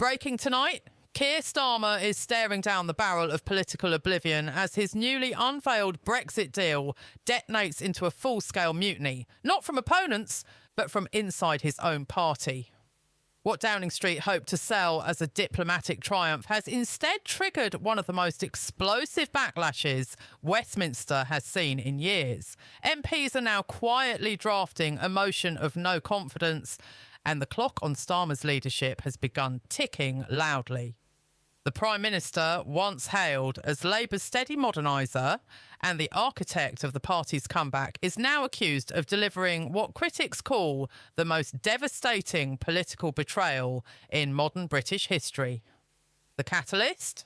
Breaking tonight, Keir Starmer is staring down the barrel of political oblivion as his newly unveiled Brexit deal detonates into a full-scale mutiny, not from opponents, but from inside his own party. What Downing Street hoped to sell as a diplomatic triumph has instead triggered one of the most explosive backlashes Westminster has seen in years. MPs are now quietly drafting a motion of no confidence, and the clock on Starmer's leadership has begun ticking loudly. The Prime Minister, once hailed as Labour's steady moderniser and the architect of the party's comeback, is now accused of delivering what critics call the most devastating political betrayal in modern British history. The catalyst?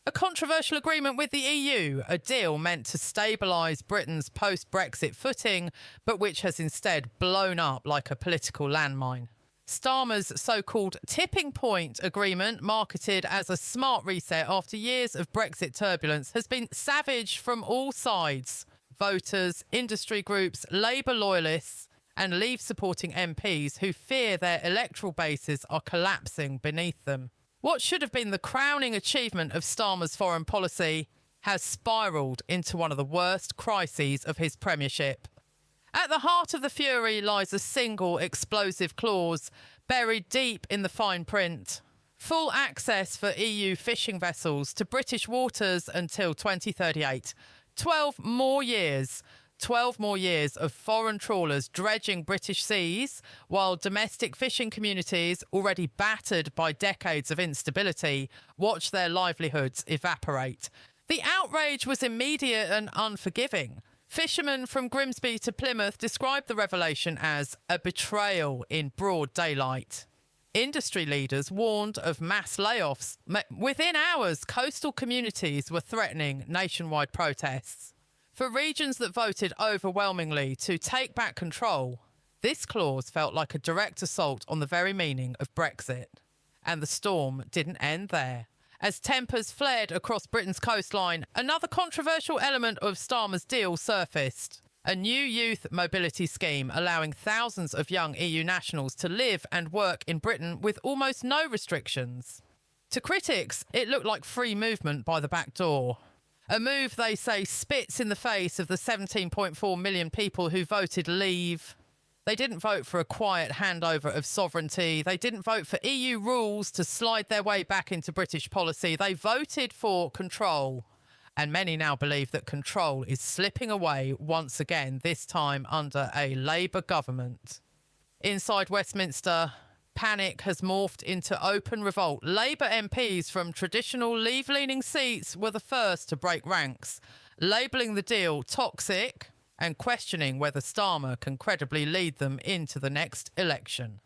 A controversial agreement with the EU, a deal meant to stabilise Britain's post-Brexit footing, but which has instead blown up like a political landmine. Starmer's so-called tipping point agreement, marketed as a smart reset after years of Brexit turbulence, has been savaged from all sides. Voters, industry groups, Labour loyalists and Leave-supporting MPs who fear their electoral bases are collapsing beneath them. What should have been the crowning achievement of Starmer's foreign policy has spiralled into one of the worst crises of his premiership. At the heart of the fury lies a single explosive clause buried deep in the fine print. Full access for EU fishing vessels to British waters until 2038. 12 more years of foreign trawlers dredging British seas, while domestic fishing communities, already battered by decades of instability, watch their livelihoods evaporate. The outrage was immediate and unforgiving. Fishermen from Grimsby to Plymouth described the revelation as a betrayal in broad daylight. Industry leaders warned of mass layoffs. Within hours, coastal communities were threatening nationwide protests. For regions that voted overwhelmingly to take back control, this clause felt like a direct assault on the very meaning of Brexit. And the storm didn't end there. As tempers flared across Britain's coastline, another controversial element of Starmer's deal surfaced. A new youth mobility scheme allowing thousands of young EU nationals to live and work in Britain with almost no restrictions. To critics, it looked like free movement by the back door. A move, they say, spits in the face of the 17.4 million people who voted Leave. They didn't vote for a quiet handover of sovereignty. They didn't vote for EU rules to slide their way back into British policy. They voted for control. And many now believe that control is slipping away once again, this time under a Labour government. Inside Westminster, panic has morphed into open revolt. Labour MPs from traditional Leave-leaning seats were the first to break ranks, labelling the deal toxic and questioning whether Starmer can credibly lead them into the next election.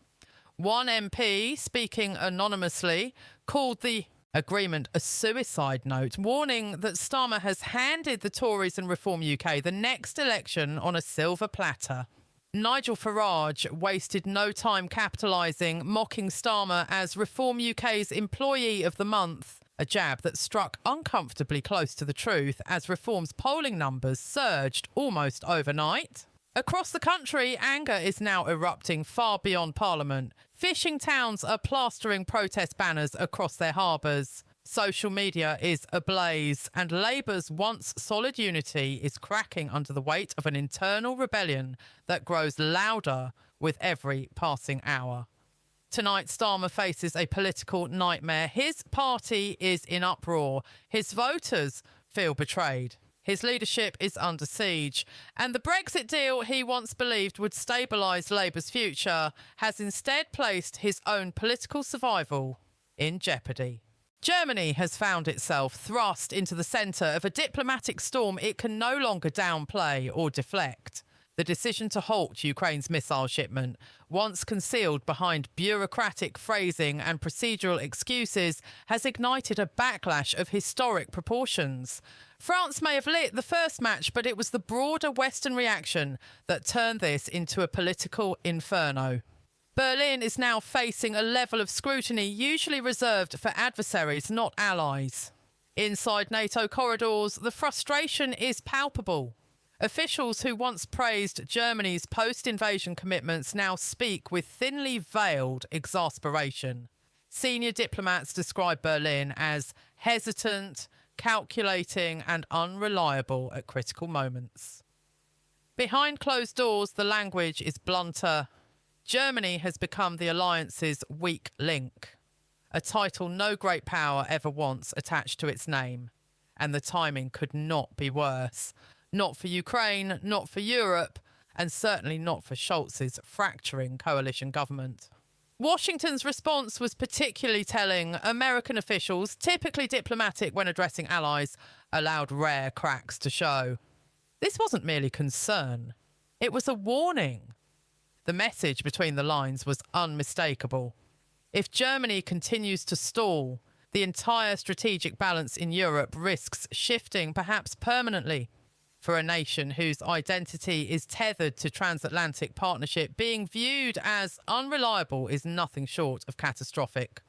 One MP, speaking anonymously, called the agreement a suicide note, warning that Starmer has handed the Tories and Reform UK the next election on a silver platter. Nigel Farage wasted no time capitalising, mocking Starmer as Reform UK's Employee of the Month, a jab that struck uncomfortably close to the truth as Reform's polling numbers surged almost overnight. Across the country, anger is now erupting far beyond Parliament. Fishing towns are plastering protest banners across their harbours. Social media is ablaze, and Labour's once solid unity is cracking under the weight of an internal rebellion that grows louder with every passing hour. Tonight, Starmer faces a political nightmare. His party is in uproar. His voters feel betrayed. His leadership is under siege. And the Brexit deal he once believed would stabilise Labour's future has instead placed his own political survival in jeopardy. Germany has found itself thrust into the centre of a diplomatic storm it can no longer downplay or deflect. The decision to halt Ukraine's missile shipment, once concealed behind bureaucratic phrasing and procedural excuses, has ignited a backlash of historic proportions. France may have lit the first match, but it was the broader Western reaction that turned this into a political inferno. Berlin is now facing a level of scrutiny usually reserved for adversaries, not allies. Inside NATO corridors, the frustration is palpable. Officials who once praised Germany's post-invasion commitments now speak with thinly veiled exasperation. Senior diplomats describe Berlin as hesitant, calculating and unreliable at critical moments. Behind closed doors, the language is blunter. Germany has become the alliance's weak link, a title no great power ever wants attached to its name. And the timing could not be worse. Not for Ukraine, not for Europe, and certainly not for Scholz's fracturing coalition government. Washington's response was particularly telling. American officials, typically diplomatic when addressing allies, allowed rare cracks to show. This wasn't merely concern. It was a warning. The message between the lines was unmistakable. If Germany continues to stall, the entire strategic balance in Europe risks shifting, perhaps permanently. For a nation whose identity is tethered to transatlantic partnership, being viewed as unreliable is nothing short of catastrophic.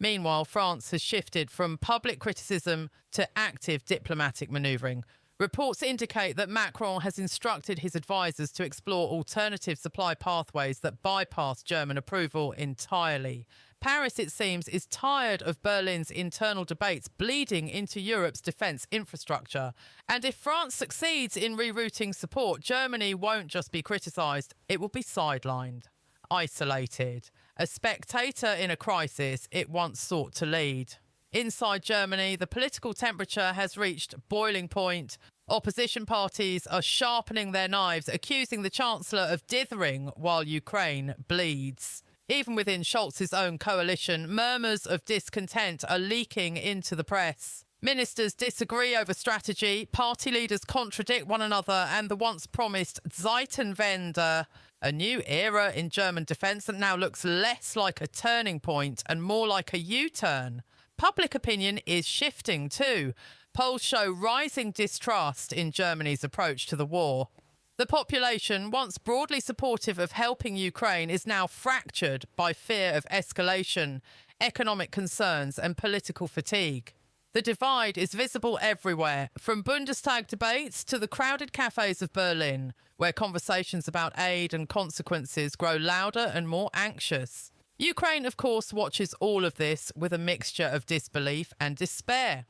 Meanwhile, France has shifted from public criticism to active diplomatic manoeuvring. Reports indicate that Macron has instructed his advisers to explore alternative supply pathways that bypass German approval entirely. Paris, it seems, is tired of Berlin's internal debates bleeding into Europe's defence infrastructure. And if France succeeds in rerouting support, Germany won't just be criticised, it will be sidelined, isolated, a spectator in a crisis it once sought to lead. Inside Germany, the political temperature has reached boiling point. Opposition parties are sharpening their knives, accusing the Chancellor of dithering while Ukraine bleeds. Even within Scholz's own coalition, murmurs of discontent are leaking into the press. Ministers disagree over strategy, party leaders contradict one another, and the once promised Zeitenwende, a new era in German defence that now looks less like a turning point and more like a U-turn. Public opinion is shifting too. Polls show rising distrust in Germany's approach to the war. The population, once broadly supportive of helping Ukraine, is now fractured by fear of escalation, economic concerns and political fatigue. The divide is visible everywhere, from Bundestag debates to the crowded cafes of Berlin, where conversations about aid and consequences grow louder and more anxious. Ukraine, of course, watches all of this with a mixture of disbelief and despair.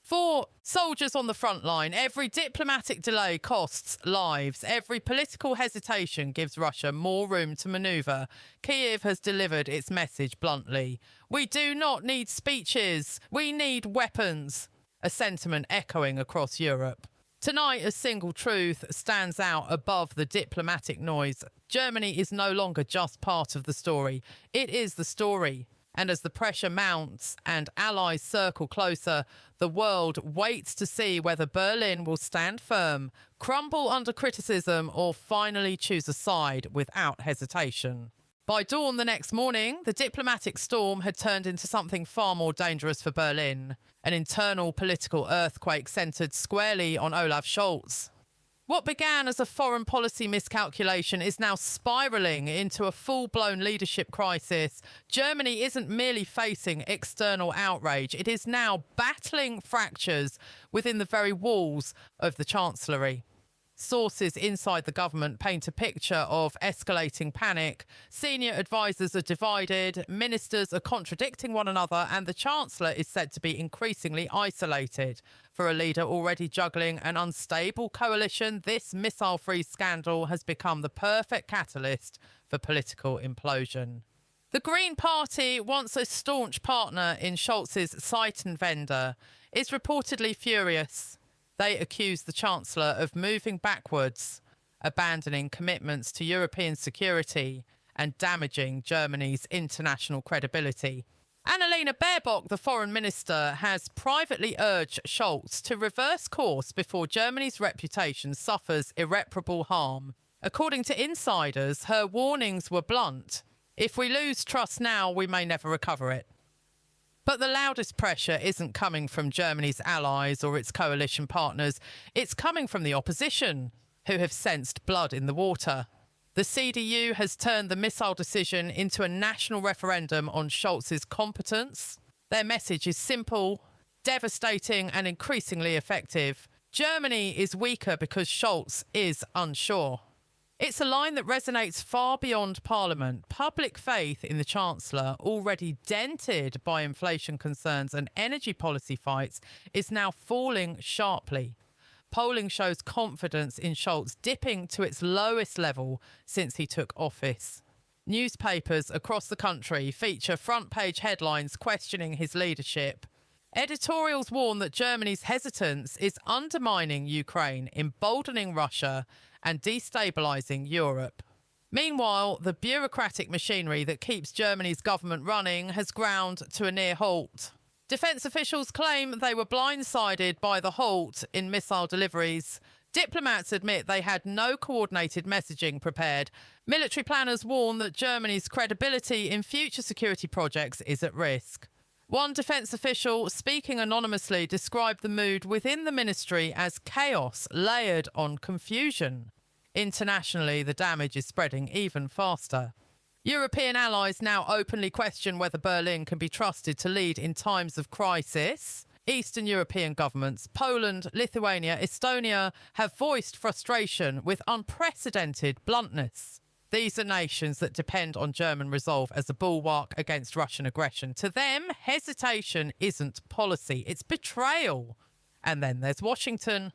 For soldiers on the front line, every diplomatic delay costs lives. Every political hesitation gives Russia more room to manoeuvre. Kyiv has delivered its message bluntly. We do not need speeches. We need weapons. A sentiment echoing across Europe. Tonight, a single truth stands out above the diplomatic noise. Germany is no longer just part of the story. It is the story. And as the pressure mounts and allies circle closer, the world waits to see whether Berlin will stand firm, crumble under criticism, or finally choose a side without hesitation. By dawn the next morning, the diplomatic storm had turned into something far more dangerous for Berlin, an internal political earthquake centred squarely on Olaf Scholz. What began as a foreign policy miscalculation is now spiralling into a full-blown leadership crisis. Germany isn't merely facing external outrage. It is now battling fractures within the very walls of the Chancellery. Sources inside the government paint a picture of escalating panic. Senior advisers are divided, ministers are contradicting one another, and the Chancellor is said to be increasingly isolated. For a leader already juggling an unstable coalition, this missile-free scandal has become the perfect catalyst for political implosion. The Green Party, once a staunch partner in Scholz's Zeitenwende, is reportedly furious. They accuse the Chancellor of moving backwards, abandoning commitments to European security and damaging Germany's international credibility. Annalena Baerbock, the foreign minister, has privately urged Scholz to reverse course before Germany's reputation suffers irreparable harm. According to insiders, her warnings were blunt. If we lose trust now, we may never recover it. But the loudest pressure isn't coming from Germany's allies or its coalition partners. It's coming from the opposition, who have sensed blood in the water. The CDU has turned the missile decision into a national referendum on Scholz's competence. Their message is simple, devastating and increasingly effective. Germany is weaker because Scholz is unsure. It's a line that resonates far beyond Parliament. Public faith in the Chancellor, already dented by inflation concerns and energy policy fights, is now falling sharply. Polling shows confidence in Scholz dipping to its lowest level since he took office. Newspapers across the country feature front-page headlines questioning his leadership. Editorials warn that Germany's hesitance is undermining Ukraine, emboldening Russia, and destabilising Europe. Meanwhile, the bureaucratic machinery that keeps Germany's government running has ground to a near halt. Defence officials claim they were blindsided by the halt in missile deliveries. Diplomats admit they had no coordinated messaging prepared. Military planners warn that Germany's credibility in future security projects is at risk. One defence official, speaking anonymously, described the mood within the ministry as chaos layered on confusion. Internationally, the damage is spreading even faster. European allies now openly question whether Berlin can be trusted to lead in times of crisis. Eastern European governments, Poland, Lithuania, Estonia, have voiced frustration with unprecedented bluntness. These are nations that depend on German resolve as a bulwark against Russian aggression. To them, hesitation isn't policy, it's betrayal. And then there's Washington.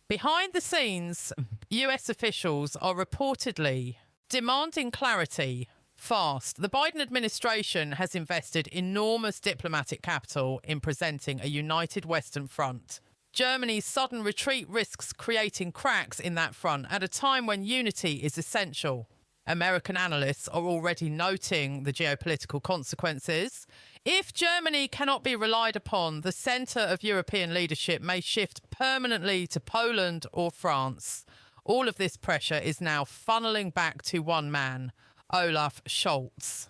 Behind the scenes, US officials are reportedly demanding clarity fast. The Biden administration has invested enormous diplomatic capital in presenting a united Western front. Germany's sudden retreat risks creating cracks in that front at a time when unity is essential. American analysts are already noting the geopolitical consequences. If Germany cannot be relied upon, the centre of European leadership may shift permanently to Poland or France. All of this pressure is now funneling back to one man, Olaf Scholz.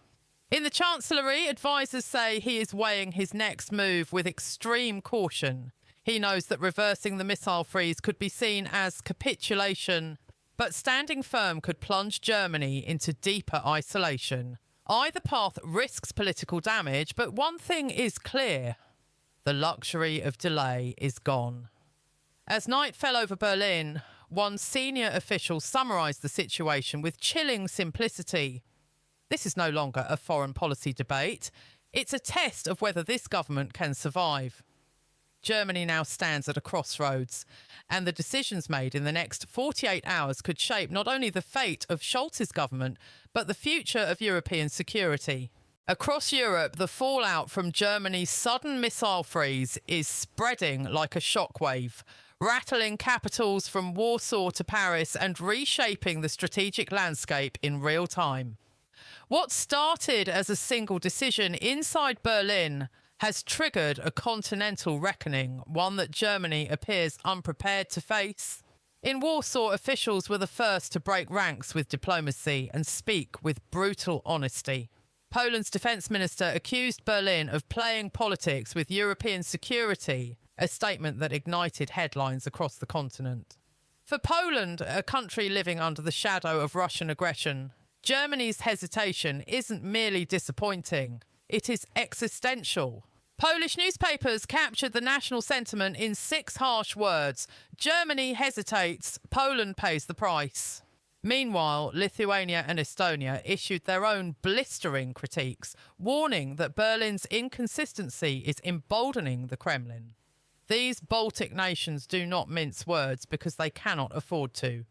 In the Chancellery, advisers say he is weighing his next move with extreme caution. He knows that reversing the missile freeze could be seen as capitulation, but standing firm could plunge Germany into deeper isolation. Either path risks political damage, but one thing is clear: the luxury of delay is gone. As night fell over Berlin, one senior official summarised the situation with chilling simplicity. This is no longer a foreign policy debate. It's a test of whether this government can survive. Germany now stands at a crossroads, and the decisions made in the next 48 hours could shape not only the fate of Scholz's government, but the future of European security. Across Europe, the fallout from Germany's sudden missile freeze is spreading like a shockwave, rattling capitals from Warsaw to Paris and reshaping the strategic landscape in real time. What started as a single decision inside Berlin has triggered a continental reckoning, one that Germany appears unprepared to face. In Warsaw, officials were the first to break ranks with diplomacy and speak with brutal honesty. Poland's defence minister accused Berlin of playing politics with European security, a statement that ignited headlines across the continent. For Poland, a country living under the shadow of Russian aggression, Germany's hesitation isn't merely disappointing, it is existential. Polish newspapers captured the national sentiment in 6 harsh words: Germany hesitates, Poland pays the price. Meanwhile, Lithuania and Estonia issued their own blistering critiques, warning that Berlin's inconsistency is emboldening the Kremlin. These Baltic nations do not mince words because they cannot afford to.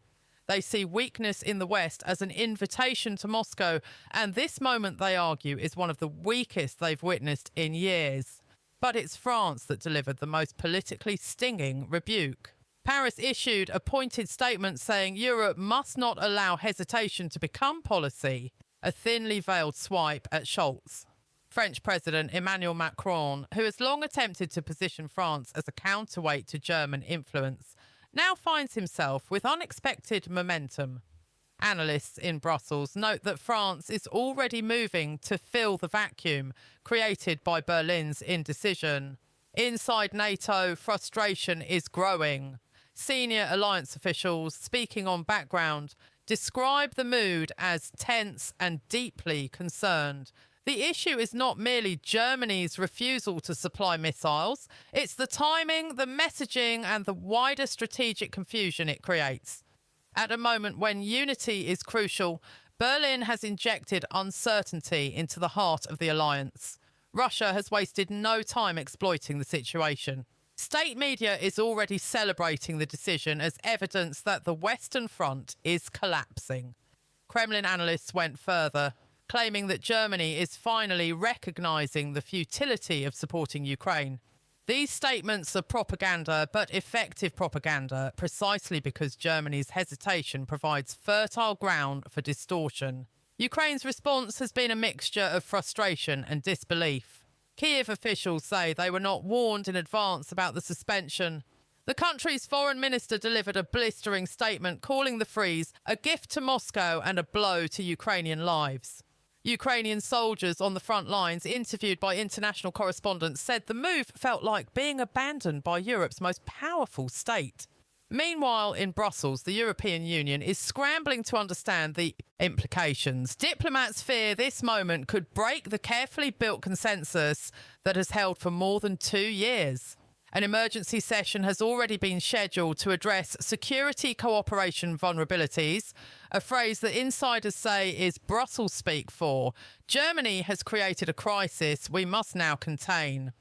They see weakness in the West as an invitation to Moscow, and this moment, they argue, is one of the weakest they've witnessed in years. But it's France that delivered the most politically stinging rebuke. Paris issued a pointed statement saying Europe must not allow hesitation to become policy, a thinly veiled swipe at Scholz. French President Emmanuel Macron, who has long attempted to position France as a counterweight to German influence, now finds himself with unexpected momentum. Analysts in Brussels note that France is already moving to fill the vacuum created by Berlin's indecision. Inside NATO, frustration is growing. Senior alliance officials, speaking on background, describe the mood as tense and deeply concerned. The issue is not merely Germany's refusal to supply missiles, it's the timing, the messaging, and the wider strategic confusion it creates. At a moment when unity is crucial, Berlin has injected uncertainty into the heart of the alliance. Russia has wasted no time exploiting the situation. State media is already celebrating the decision as evidence that the Western Front is collapsing. Kremlin analysts went further, claiming that Germany is finally recognising the futility of supporting Ukraine. These statements are propaganda, but effective propaganda, precisely because Germany's hesitation provides fertile ground for distortion. Ukraine's response has been a mixture of frustration and disbelief. Kiev officials say they were not warned in advance about the suspension. The country's foreign minister delivered a blistering statement calling the freeze a gift to Moscow and a blow to Ukrainian lives. Ukrainian soldiers on the front lines, interviewed by international correspondents, said the move felt like being abandoned by Europe's most powerful state. Meanwhile, in Brussels, the European Union is scrambling to understand the implications. Diplomats fear this moment could break the carefully built consensus that has held for more than 2 years. An emergency session has already been scheduled to address security cooperation vulnerabilities, a phrase that insiders say is Brussels speak for Germany has created a crisis we must now contain.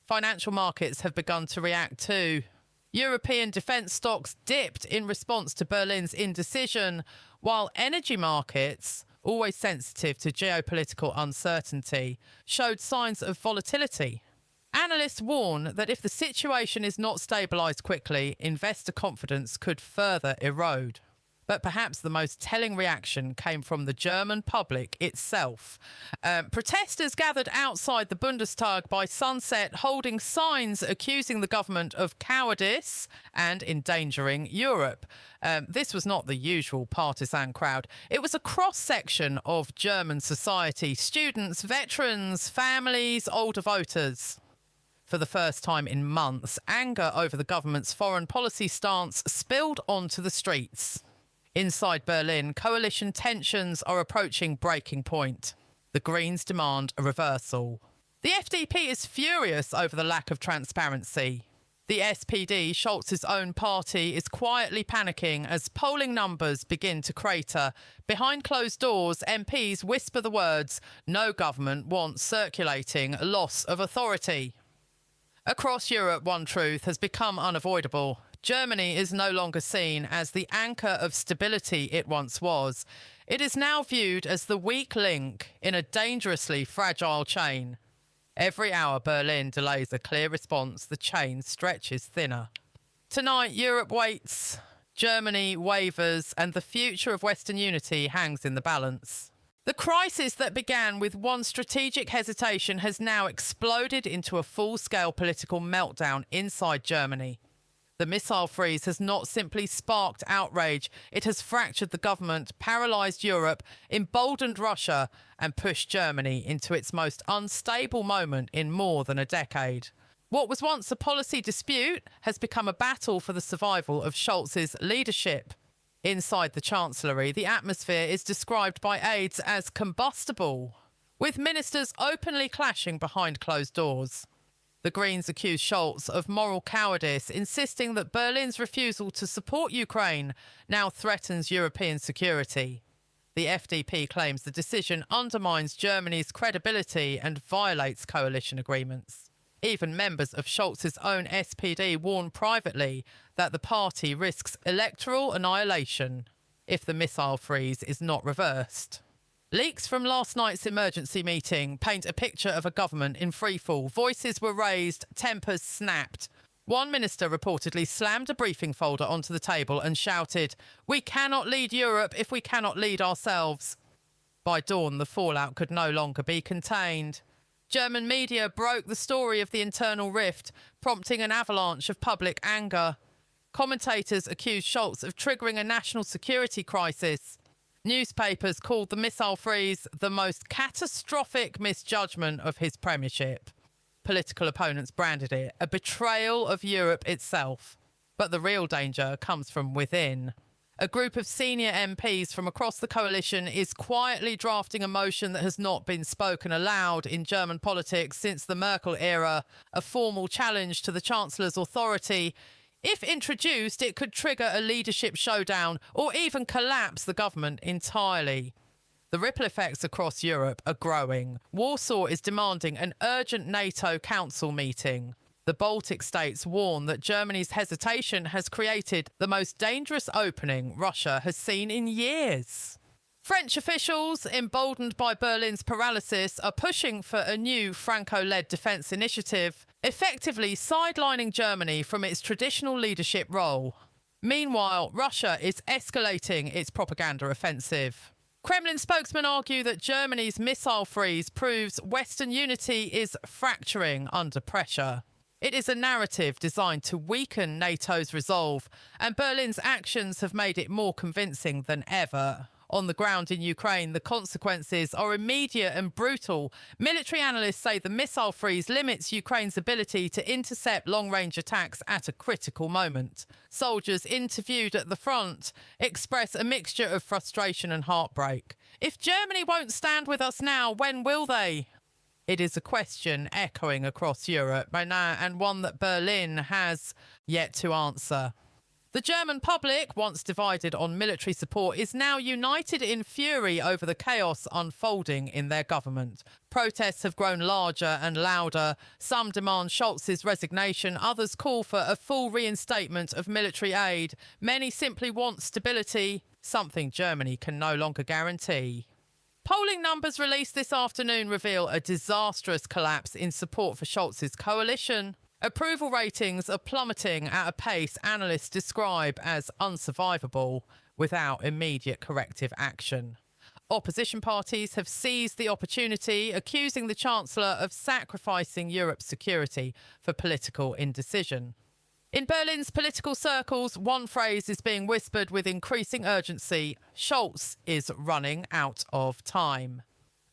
Financial markets have begun to react too. European defence stocks dipped in response to Berlin's indecision, while energy markets, always sensitive to geopolitical uncertainty, showed signs of volatility. Analysts warn that if the situation is not stabilised quickly, investor confidence could further erode. But perhaps the most telling reaction came from the German public itself. Protesters gathered outside the Bundestag by sunset, holding signs accusing the government of cowardice and endangering Europe. This was not the usual partisan crowd. It was a cross-section of German society: students, veterans, families, older voters. For the first time in months, anger over the government's foreign policy stance spilled onto the streets. Inside Berlin, coalition tensions are approaching breaking point. The Greens demand a reversal. The FDP is furious over the lack of transparency. The SPD, Scholz's own party, is quietly panicking as polling numbers begin to crater. Behind closed doors, MPs whisper the words, "No government wants circulating loss of authority." Across Europe, one truth has become unavoidable. Germany is no longer seen as the anchor of stability it once was. It is now viewed as the weak link in a dangerously fragile chain. Every hour Berlin delays a clear response, the chain stretches thinner. Tonight, Europe waits, Germany wavers, and the future of Western unity hangs in the balance. The crisis that began with one strategic hesitation has now exploded into a full-scale political meltdown inside Germany. The missile freeze has not simply sparked outrage, it has fractured the government, paralysed Europe, emboldened Russia, and pushed Germany into its most unstable moment in more than a decade. What was once a policy dispute has become a battle for the survival of Scholz's leadership. Inside the Chancellery, the atmosphere is described by aides as combustible, with ministers openly clashing behind closed doors. The Greens accuse Scholz of moral cowardice, insisting that Berlin's refusal to support Ukraine now threatens European security. The FDP claims the decision undermines Germany's credibility and violates coalition agreements. Even members of Scholz's own SPD warn privately that the party risks electoral annihilation if the missile freeze is not reversed. Leaks from last night's emergency meeting paint a picture of a government in freefall. Voices were raised, tempers snapped. One minister reportedly slammed a briefing folder onto the table and shouted, "We cannot lead Europe if we cannot lead ourselves." By dawn, the fallout could no longer be contained. German media broke the story of the internal rift, prompting an avalanche of public anger. Commentators accused Scholz of triggering a national security crisis. Newspapers called the missile freeze the most catastrophic misjudgment of his premiership. Political opponents branded it a betrayal of Europe itself. But the real danger comes from within. A group of senior MPs from across the coalition is quietly drafting a motion that has not been spoken aloud in German politics since the Merkel era, a formal challenge to the Chancellor's authority. If introduced, it could trigger a leadership showdown or even collapse the government entirely. The ripple effects across Europe are growing. Warsaw is demanding an urgent NATO Council meeting. The Baltic states warn that Germany's hesitation has created the most dangerous opening Russia has seen in years. French officials, emboldened by Berlin's paralysis, are pushing for a new Franco-led defence initiative, effectively sidelining Germany from its traditional leadership role. Meanwhile, Russia is escalating its propaganda offensive. Kremlin spokesmen argue that Germany's missile freeze proves Western unity is fracturing under pressure. It is a narrative designed to weaken NATO's resolve, and Berlin's actions have made it more convincing than ever. On the ground in Ukraine, the consequences are immediate and brutal. Military analysts say the missile freeze limits Ukraine's ability to intercept long-range attacks at a critical moment. Soldiers interviewed at the front express a mixture of frustration and heartbreak. If Germany won't stand with us now, when will they? It is a question echoing across Europe and one that Berlin has yet to answer. The German public, once divided on military support, is now united in fury over the chaos unfolding in their government. Protests have grown larger and louder. Some demand Scholz's resignation, others call for a full reinstatement of military aid. Many simply want stability, something Germany can no longer guarantee. Polling numbers released this afternoon reveal a disastrous collapse in support for Scholz's coalition. Approval ratings are plummeting at a pace analysts describe as unsurvivable without immediate corrective action. Opposition parties have seized the opportunity, accusing the Chancellor of sacrificing Europe's security for political indecision. In Berlin's political circles, one phrase is being whispered with increasing urgency: Scholz is running out of time.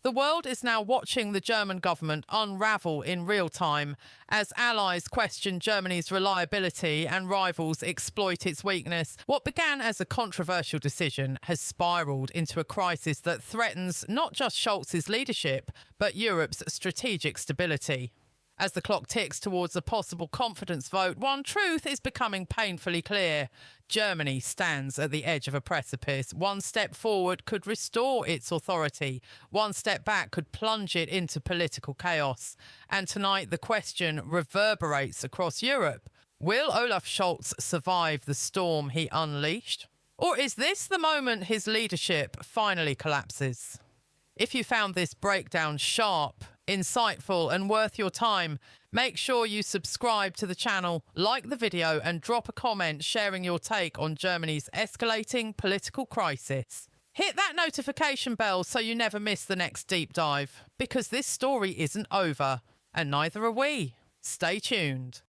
The world is now watching the German government unravel in real time as allies question Germany's reliability and rivals exploit its weakness. What began as a controversial decision has spiralled into a crisis that threatens not just Scholz's leadership, but Europe's strategic stability. As the clock ticks towards a possible confidence vote, one truth is becoming painfully clear. Germany stands at the edge of a precipice. One step forward could restore its authority. One step back could plunge it into political chaos. And tonight, the question reverberates across Europe. Will Olaf Scholz survive the storm he unleashed? Or is this the moment his leadership finally collapses? If you found this breakdown sharp, insightful and worth your time, make sure you subscribe to the channel, like the video and drop a comment sharing your take on Germany's escalating political crisis. Hit that notification bell so you never miss the next deep dive, because this story isn't over, and neither are we. Stay tuned.